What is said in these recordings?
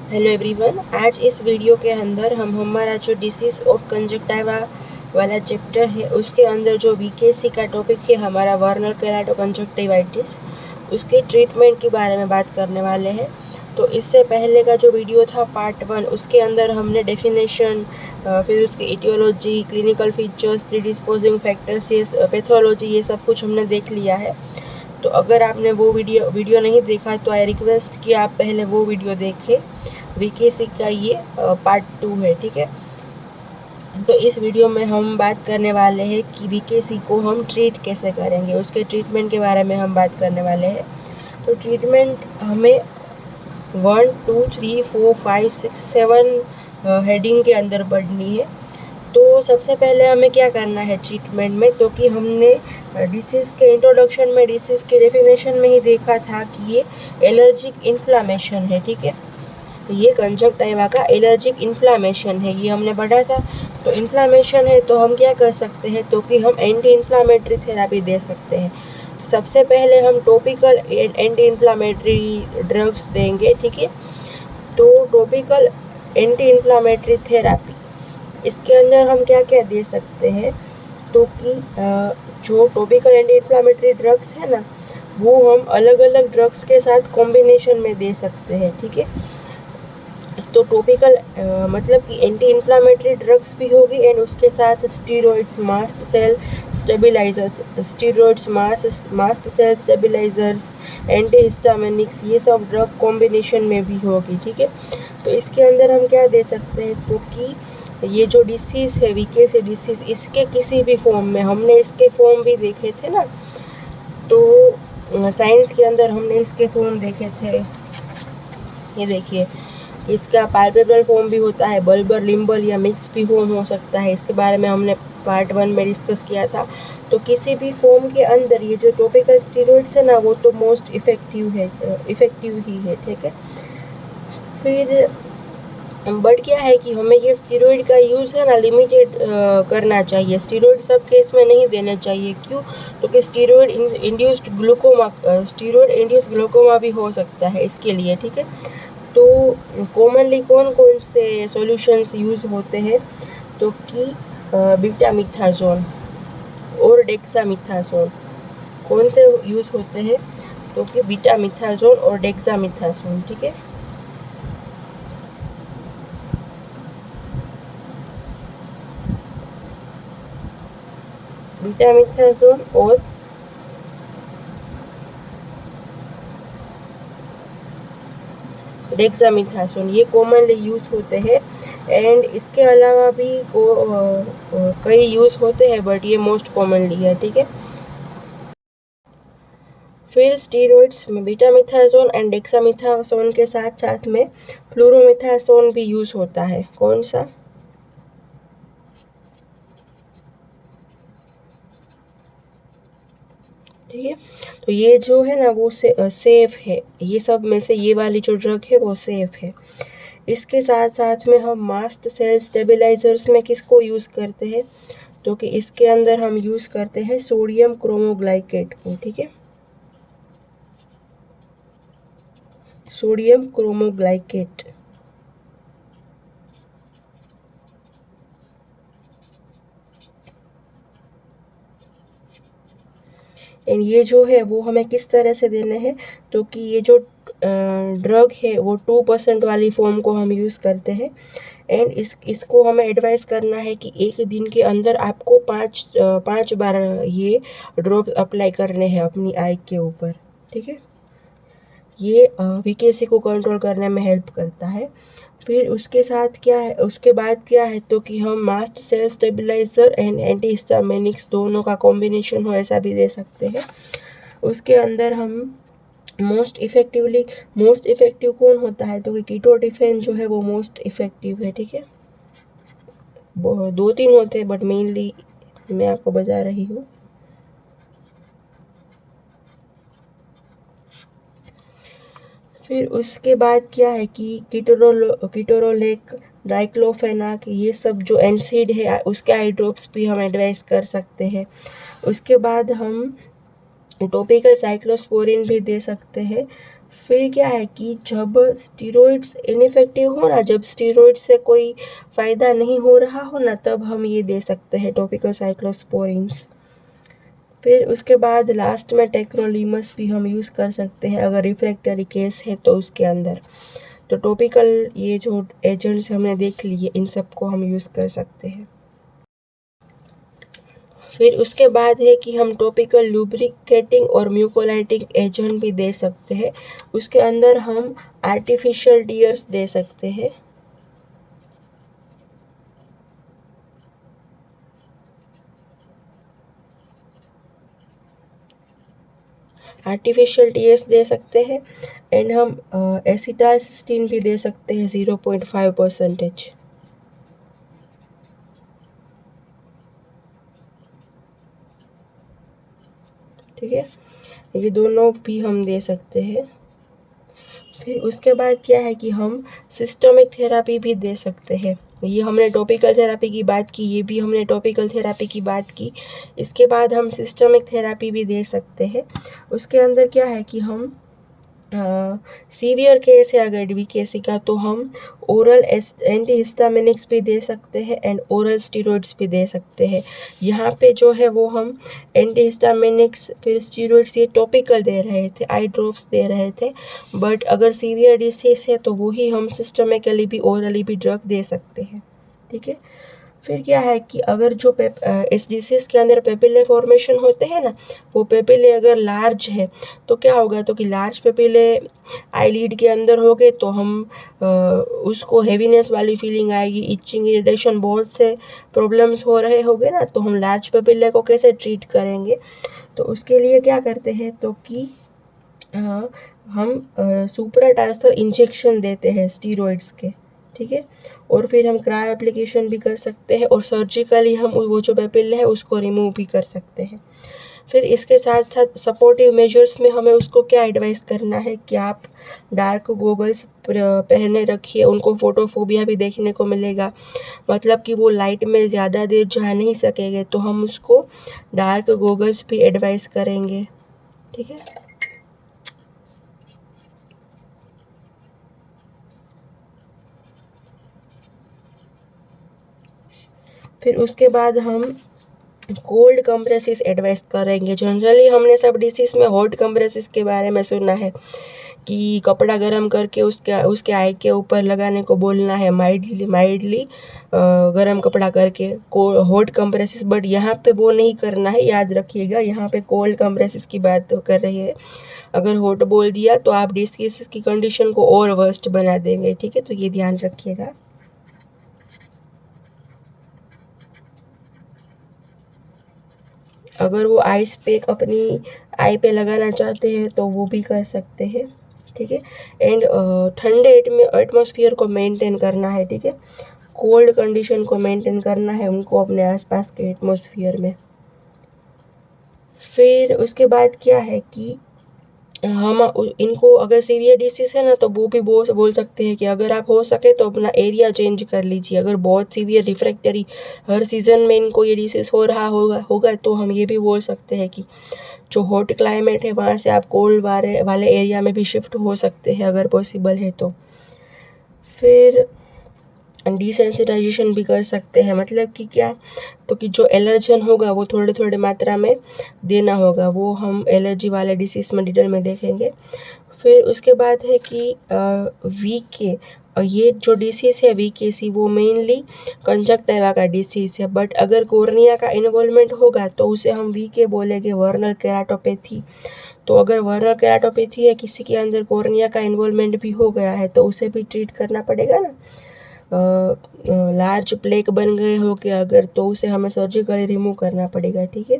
Hello everyone, आज इस video के अंदर हम हमारा जो डिसीज़ ऑफ कंजक्टिवा वाला चैप्टर है उसके अंदर जो वीकेसी का टॉपिक है हमारा वर्नल केराटो कंजक्टिवाइटिस, उसके ट्रीटमेंट के बारे में बात करने वाले हैं। तो इससे पहले का जो वीडियो था पार्ट 1, उसके अंदर हमने डेफिनेशन, फिर उसकी इटियोलॉजी, क्लिनिकल फीचर्स, प्रीडिस्पोजिंग फैक्टर्स, ये पैथोलॉजी, ये सब कुछ हमने देख लिया है। तो अगर आपने वो वीडियो नहीं देखा तो आई रिक्वेस्ट कि आप पहले वो वीडियो देखें। वीकेसी का ये पार्ट 2 है, ठीक है। तो इस वीडियो में हम बात करने वाले हैं कि वीकेसी को हम ट्रीट कैसे करेंगे, उसके ट्रीटमेंट के बारे में हम बात करने वाले हैं। तो ट्रीटमेंट हमें 1 2 3 4 5 6 7 हेडिंग के अंदर बढ़नी है। तो सबसे पहले हमें क्या करना है ट्रीटमेंट में, तो कि हमने डिसीज़ के इंट्रोडक्शन में, डिसीज़ के डेफिनेशन में ही देखा था कि ये एलर्जिक इन्फ्लामेशन है, ठीक है। ये कंजक्टिवा का एलर्जिक इन्फ्लामेशन है, ये हमने पढ़ा था। तो इन्फ्लामेशन है तो हम क्या कर सकते हैं, तो कि हम एंटी इन्फ्लामेटरी थेरेपी दे सकते हैं। तो सबसे पहले हम टॉपिकल एंटी इन्फ्लामेटरी ड्रग्स देंगे, ठीक है। तो टॉपिकल एंटी इन्फ्लामेटरी थेरेपी, इसके अंदर हम क्या क्या दे सकते हैं, तो कि जो टॉपिकल एंटी इन्फ्लामेटरी ड्रग्स है ना, वो हम अलग अलग ड्रग्स के साथ कॉम्बिनेशन में दे सकते हैं, ठीक है। तो टॉपिकल मतलब कि एंटी इन्फ्लामेटरी ड्रग्स भी होगी एंड उसके साथ steroids, mast cell stabilizers, mast cell stabilizers, anti histaminics, ये सब ड्रग कॉम्बिनेशन में भी होगी, ठीक है। तो इसके अंदर हम क्या दे सकते हैं, तो कि ये जो डिसीज़ है वीकेसी डिसीज़, इसके किसी भी फॉर्म में, हमने इसके फॉर्म भी देखे थे ना, तो साइंस के अंदर हमने इसके फॉर्म देखे थे। ये देखिए, इसका पाल्पेब्रल फॉर्म भी होता है, बल्बर, लिम्बल या मिक्स भी फॉर्म हो सकता है। इसके बारे में हमने पार्ट 1 में डिस्कस किया था। तो किसी भी फॉर्म के अंदर ये जो टॉपिकल स्टीरॉइड्स है ना, वो तो मोस्ट इफेक्टिव ही है, ठीक है। फिर बट क्या है कि हमें ये स्टीरॉइड का यूज़ है ना लिमिटेड करना चाहिए। स्टीरॉइड सब केस में नहीं देना चाहिए। क्यों? तो कि स्टीरॉइड इंड्यूस्ड ग्लूकोमा भी हो सकता है इसके लिए, ठीक है। तो कॉमनली कौन कौन से सॉल्यूशंस यूज़ होते हैं, तो कि बीटामिथाजोन और डेक्सामिथाजोन कौन से यूज़ होते हैं, तो कि बीटामिथाजोन और डेक्सामिथाजोन, ठीक है। बीटामिथाजोन और डेक्सामिथासोन ये कॉमनली यूज़ होते हैं। एंड इसके अलावा भी कई यूज़ होते हैं, बट ये मोस्ट कॉमनली है, ठीक है। फिर स्टीरॉइड्स में बीटामिथासोन एंड डेक्सामिथासोन के साथ साथ में फ्लोरोमिथासोन भी यूज़ होता है। कौन सा? ठीक है। तो ये जो है ना वो सेफ है, ये सब में से ये वाली जो ड्रग है वो सेफ है। इसके साथ साथ में हम मास्ट सेल स्टेबिलाइजर्स में किसको यूज़ करते हैं, तो कि इसके अंदर हम यूज़ करते हैं सोडियम क्रोमोग्लाइकेट को, ठीक है। Sodium cromoglycate. एंड ये जो है वो हमें किस तरह से देने हैं, तो कि ये जो ड्रग है वो 2% वाली फॉर्म को हम यूज़ करते हैं। एंड इसको हमें एडवाइस करना है कि एक दिन के अंदर आपको 5 बार ये ड्रॉप अप्लाई करने हैं अपनी आई के ऊपर, ठीक है। ये वीकेसी को कंट्रोल करने में हेल्प करता है। फिर उसके साथ क्या है, उसके बाद क्या है, तो कि हम mast cell stabilizer and anti histaminics दोनों का कॉम्बिनेशन हो ऐसा भी दे सकते हैं। उसके अंदर हम मोस्ट इफ़ेक्टिव कौन होता है, तो कि कीटोटिफेन जो है वो मोस्ट इफ़ेक्टिव है, ठीक है। 2-3 होते हैं बट मेनली मैं आपको बता रही हूँ। फिर उसके बाद क्या है कि कीटोरोलेक, डाइक्लोफेनाक, ये सब जो एनसीड है उसके आई ड्रॉप्स भी हम एडवाइस कर सकते हैं। उसके बाद हम टॉपिकल साइक्लोस्पोरिन भी दे सकते हैं। फिर क्या है कि जब स्टीरॉइड्स इनइफेक्टिव हो ना, जब स्टीरॉइड से कोई फ़ायदा नहीं हो रहा हो ना, तब हम ये दे सकते हैं टॉपिकल साइक्लोस्पोरिन्स। फिर उसके बाद लास्ट में टेक्रोलीमस भी हम यूज़ कर सकते हैं अगर रिफ्रैक्टरी केस है तो उसके अंदर। तो टॉपिकल ये जो एजेंट्स हमने देख लिए, इन सब को हम यूज़ कर सकते हैं। फिर उसके बाद है कि हम टॉपिकल लुब्रिकेटिंग और म्यूकोलाइटिंग एजेंट भी दे सकते हैं। उसके अंदर हम आर्टिफिशियल टीयर्स दे सकते हैं। आर्टिफिशियल टीयर्स दे सकते हैं एंड हम एसिटाइसिस्टीन भी दे सकते हैं 0.5%। ठीक है, ये दोनों भी हम दे सकते हैं। फिर उसके बाद क्या है कि हम सिस्टमिक थेरापी भी दे सकते हैं। ये हमने टॉपिकल थेरापी की बात की, ये भी हमने टॉपिकल थेरापी की बात की। इसके बाद हम सिस्टमिक थेरापी भी दे सकते हैं। उसके अंदर क्या है कि हम सीवियर केस है अगर वीकेसी का, तो हम ओरल एंटीहिस्टामिनिक्स भी दे सकते हैं एंड ओरल स्टीरॉइड्स भी दे सकते हैं। यहाँ पे जो है वो हम एंटीहिस्टामिनिक्स फिर स्टीरॉइड्स ये टॉपिकल दे रहे थे, आई ड्रॉप्स दे रहे थे। बट अगर सीवियर डिसीज है तो वही हम सिस्टमिकली भी ओरली भी ड्रग दे सकते हैं। ठीक है, फिर क्या है कि अगर जो इस डिसीज़ के अंदर पेपिले फॉर्मेशन होते हैं ना, वो पेपिले अगर लार्ज है तो क्या होगा, तो कि लार्ज पेपिले आईलिड के अंदर हो गए तो हम उसको हेवीनेस वाली फीलिंग आएगी, इचिंग, इरिटेशन, बहुत से प्रॉब्लम्स हो रहे होंगे ना, तो हम लार्ज पेपिले को कैसे ट्रीट करेंगे। तो उसके लिए क्या करते हैं तो कि हम सुप्राटार्सल इंजेक्शन देते हैं स्टीरॉइड्स के। ठीक है, और फिर हम क्रायो एप्लीकेशन भी कर सकते हैं और सर्जिकली हम वो जो पेपिल है उसको रिमूव भी कर सकते हैं। फिर इसके साथ साथ सपोर्टिव मेजर्स में हमें उसको क्या एडवाइस करना है कि आप डार्क गॉगल्स पहने रखिए। उनको फोटोफोबिया भी देखने को मिलेगा, मतलब कि वो लाइट में ज़्यादा देर जा नहीं सकेंगे, तो हम उसको डार्क गॉगल्स भी एडवाइस करेंगे। ठीक है, फिर उसके बाद हम कोल्ड कंप्रेसिस एडवाइस करेंगे। जनरली हमने सब डिसीज़ में हॉट कंप्रेसिस के बारे में सुना है कि कपड़ा गर्म करके उसके उसके आई के ऊपर लगाने को बोलना है, माइल्डली गर्म कपड़ा करके हॉट कंप्रेसिस। बट यहाँ पे वो नहीं करना है, याद रखिएगा, यहाँ पे कोल्ड कंप्रेसिस की बात तो कर रही है। अगर हॉट बोल दिया तो आप डिसीज़ की कंडीशन को और वर्स्ट बना देंगे। ठीक है, तो ये ध्यान रखिएगा। अगर वो आइस पैक अपनी आई पे लगाना चाहते हैं तो वो भी कर सकते हैं। ठीक है, एंड ठंडे एटमॉस्फेयर को मेंटेन करना है। ठीक है, कोल्ड कंडीशन को मेंटेन करना है उनको अपने आसपास के एटमॉस्फेयर में। फिर उसके बाद क्या है कि हम इनको अगर सीवियर डिसीज है ना तो वो भी बोल सकते हैं कि अगर आप हो सके तो अपना एरिया चेंज कर लीजिए। अगर बहुत सीवियर रिफ्रैक्टरी हर सीज़न में इनको ये डिसीज़ हो रहा होगा तो हम ये भी बोल सकते हैं कि जो हॉट क्लाइमेट है वहाँ से आप कोल्ड वाले एरिया में भी शिफ्ट हो सकते हैं अगर पॉसिबल है तो। फिर डिसेंसिटाइजेशन भी कर सकते हैं, मतलब कि क्या, तो कि जो एलर्जन होगा वो थोड़े थोड़े मात्रा में देना होगा, वो हम एलर्जी वाले डिसीज़ में डिटेल में देखेंगे। फिर उसके बाद है कि वीके, ये जो डिसीज़ है वीकेसी वो मेनली कंजक्टिवा का डिसीज़ है। बट अगर कॉर्निया का इन्वॉल्वमेंट होगा तो उसे हम वीके बोलेंगे, वर्नल केराटोपैथी। तो अगर वर्नल केराटोपैथी है, किसी के अंदर कॉर्निया का इन्वॉल्वमेंट भी हो गया है तो उसे भी ट्रीट करना पड़ेगा ना। लार्ज प्लेक बन गए हो कि अगर, तो उसे हमें सर्जिकली रिमूव करना पड़ेगा। ठीक है,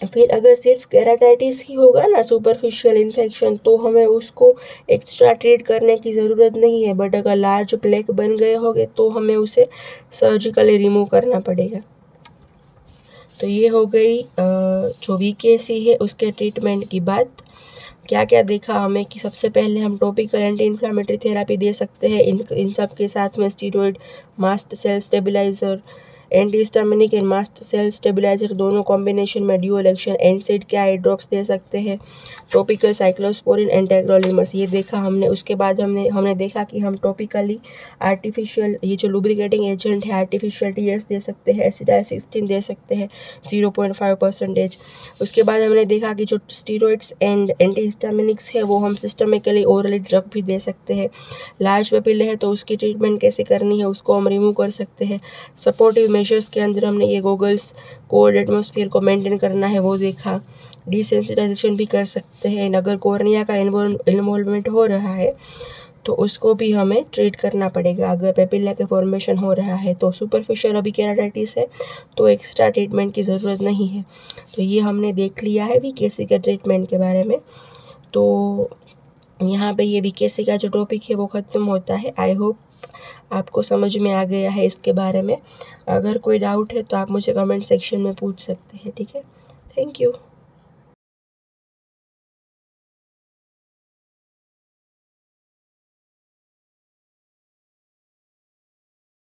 फिर अगर सिर्फ केराटाइटिस ही होगा ना, सुपरफिशियल इन्फेक्शन, तो हमें उसको एक्स्ट्रा ट्रीट करने की ज़रूरत नहीं है। बट अगर लार्ज प्लेक बन गए होंगे तो हमें उसे सर्जिकली रिमूव करना पड़ेगा। तो ये हो गई जो वीकेसी है उसके ट्रीटमेंट की बात। क्या क्या देखा हमें कि सबसे पहले हम टॉपिकल एंटी इन्फ्लामेटरी थेरापी दे सकते हैं, इन सब के साथ में steroid, mast cell stabilizer antihistaminic and mast cell stabilizer दोनों कॉम्बिनेशन में ड्यूअल एक्शन, एनसेड के आई ड्रॉप्स दे सकते हैं, टॉपिकल साइक्लोस्पोरिन एंड टैग्रोलिमस ये देखा हमने। उसके बाद हमने देखा कि हम टॉपिकली आर्टिफिशियल ये जो लुब्रिकेटिंग एजेंट है आर्टिफिशियल टीएस दे सकते हैं, एसिटाइल-16 दे सकते हैं 0.5%। उसके बाद हमने देखा कि जो स्टीरॉइड्स एंड एंटीहिस्टामिनिक्स है वो हम सिस्टमिकली ओरली ड्रग भी दे सकते हैं। लार्ज पेपिले है तो उसकी ट्रीटमेंट कैसे करनी है उसको हम रिमूव कर सकते हैं। सपोर्टिव मेजर्स के अंदर हमने ये गॉगल्स कोल्ड एटमॉस्फेयर को मेंटेन करना है वो देखा। डिसेंसिटाइजेशन भी कर सकते हैं। अगर कॉर्निया का इन्वॉल्वमेंट हो रहा है तो उसको भी हमें ट्रीट करना पड़ेगा। अगर पेपिला के फॉर्मेशन हो रहा है तो सुपरफिशियल अभी केराटाइटिस है तो एक्स्ट्रा ट्रीटमेंट की ज़रूरत नहीं है। तो ये हमने देख लिया है वीकेसी के ट्रीटमेंट के बारे में। तो यहाँ पे ये वीकेसी का जो टॉपिक है वो ख़त्म होता है। आई होप आपको समझ में आ गया है इसके बारे में। अगर कोई डाउट है तो आप मुझे कमेंट सेक्शन में पूछ सकते हैं, ठीक है। Thank you.